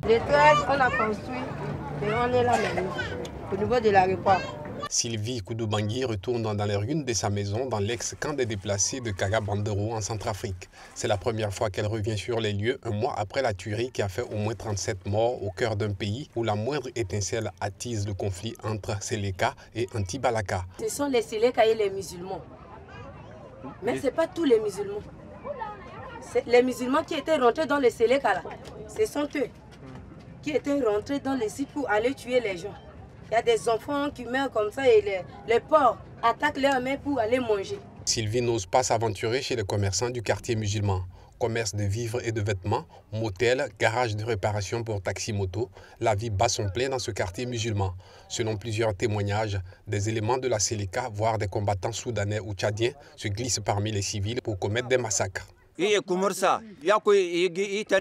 Les 13, on a construit et on est là maintenant, au niveau de l'aéroport. Sylvie Koudou-Bangui retourne dans les ruines de sa maison dans l'ex-camp des déplacés de Kaga-Bandero en Centrafrique. C'est la première fois qu'elle revient sur les lieux un mois après la tuerie qui a fait au moins 37 morts au cœur d'un pays où la moindre étincelle attise le conflit entre Séléka et Anti-Balaka. Ce sont les Séléka et les musulmans. Mais ce n'est pas tous les musulmans. Les musulmans qui étaient rentrés dans les Séléka, là, ce sont eux qui étaient rentrés dans les sites pour aller tuer les gens. Il y a des enfants qui meurent comme ça et les porcs attaquent leurs mères pour aller manger. Sylvie n'ose pas s'aventurer chez les commerçants du quartier musulman. Commerce de vivres et de vêtements, motel, garage de réparation pour taxi-moto, la vie bat son plein dans ce quartier musulman. Selon plusieurs témoignages, des éléments de la Séléka, voire des combattants soudanais ou tchadiens, se glissent parmi les civils pour commettre des massacres.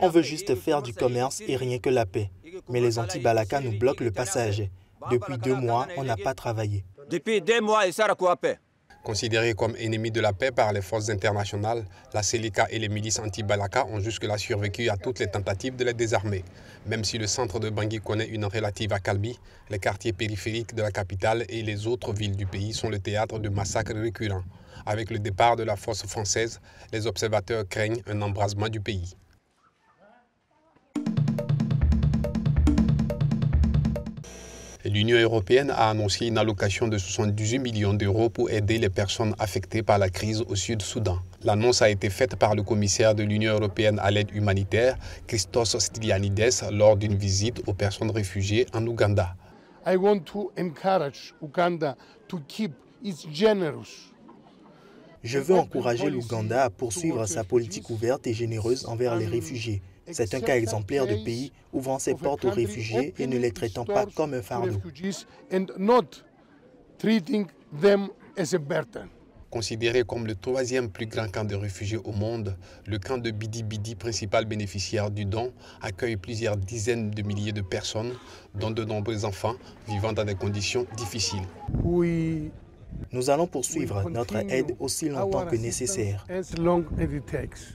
On veut juste faire du commerce et rien que la paix. Mais les anti-Balaka nous bloquent le passage. Depuis 2 mois, on n'a pas travaillé. Depuis 2 mois, il sert à paix. Considérés comme ennemis de la paix par les forces internationales, la Séléka et les milices anti-Balaka ont jusque-là survécu à toutes les tentatives de les désarmer. Même si le centre de Bangui connaît une relative accalmie, les quartiers périphériques de la capitale et les autres villes du pays sont le théâtre de massacres récurrents. Avec le départ de la force française, les observateurs craignent un embrasement du pays. L'Union européenne a annoncé une allocation de 78 millions d'euros pour aider les personnes affectées par la crise au Sud-Soudan. L'annonce a été faite par le commissaire de l'Union européenne à l'aide humanitaire, Christos Stylianides, lors d'une visite aux personnes réfugiées en Ouganda. I want to encourage Uganda to keep its generous. Je veux encourager l'Ouganda à poursuivre sa politique ouverte et généreuse envers les réfugiés. C'est un cas exemplaire de pays ouvrant ses portes aux réfugiés et ne les traitant pas comme un fardeau. Considéré comme le 3e plus grand camp de réfugiés au monde, le camp de Bidi Bidi, principal bénéficiaire du don, accueille plusieurs dizaines de milliers de personnes, dont de nombreux enfants vivant dans des conditions difficiles. Nous allons poursuivre notre aide aussi longtemps que nécessaire.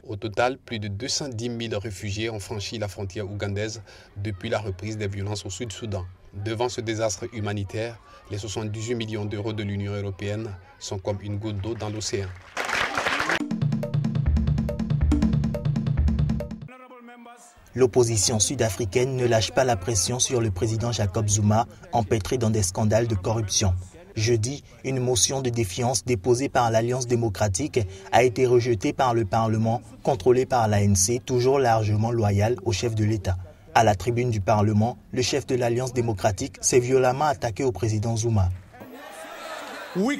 Au total, plus de 210 000 réfugiés ont franchi la frontière ougandaise depuis la reprise des violences au Sud-Soudan. Devant ce désastre humanitaire, les 78 millions d'euros de l'Union européenne sont comme une goutte d'eau dans l'océan. L'opposition sud-africaine ne lâche pas la pression sur le président Jacob Zuma, empêtré dans des scandales de corruption. Jeudi, une motion de défiance déposée par l'Alliance démocratique a été rejetée par le Parlement, contrôlé par l'ANC, toujours largement loyal au chef de l'État. À la tribune du Parlement, le chef de l'Alliance démocratique s'est violemment attaqué au président Zuma. Nous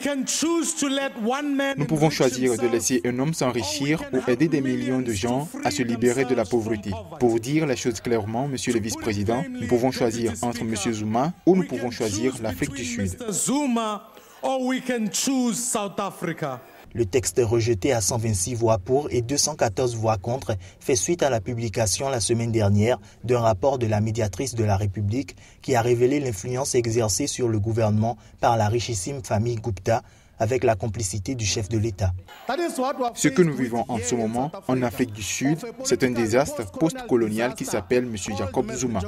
pouvons choisir de laisser un homme s'enrichir ou aider des millions de gens à se libérer de la pauvreté. Pour dire les choses clairement, Monsieur le vice-président, nous pouvons choisir entre Monsieur Zuma ou nous pouvons choisir l'Afrique du Sud. Le texte rejeté à 126 voix pour et 214 voix contre fait suite à la publication la semaine dernière d'un rapport de la médiatrice de la République qui a révélé l'influence exercée sur le gouvernement par la richissime famille Gupta avec la complicité du chef de l'État. Ce que nous vivons en ce moment en Afrique du Sud, c'est un désastre post-colonial qui s'appelle M. Jacob Zuma.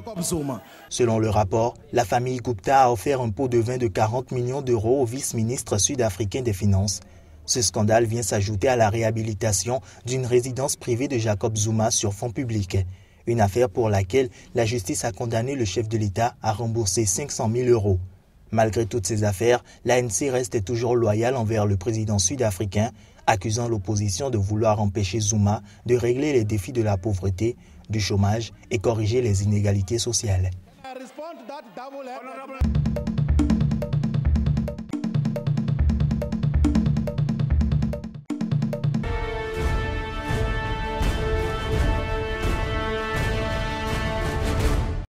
Selon le rapport, la famille Gupta a offert un pot de vin de 40 millions d'euros au vice-ministre sud-africain des Finances. Ce scandale vient s'ajouter à la réhabilitation d'une résidence privée de Jacob Zuma sur fonds publics. Une affaire pour laquelle la justice a condamné le chef de l'État à rembourser 500 000 euros. Malgré toutes ces affaires, l'ANC reste toujours loyale envers le président sud-africain, accusant l'opposition de vouloir empêcher Zuma de régler les défis de la pauvreté, du chômage et corriger les inégalités sociales.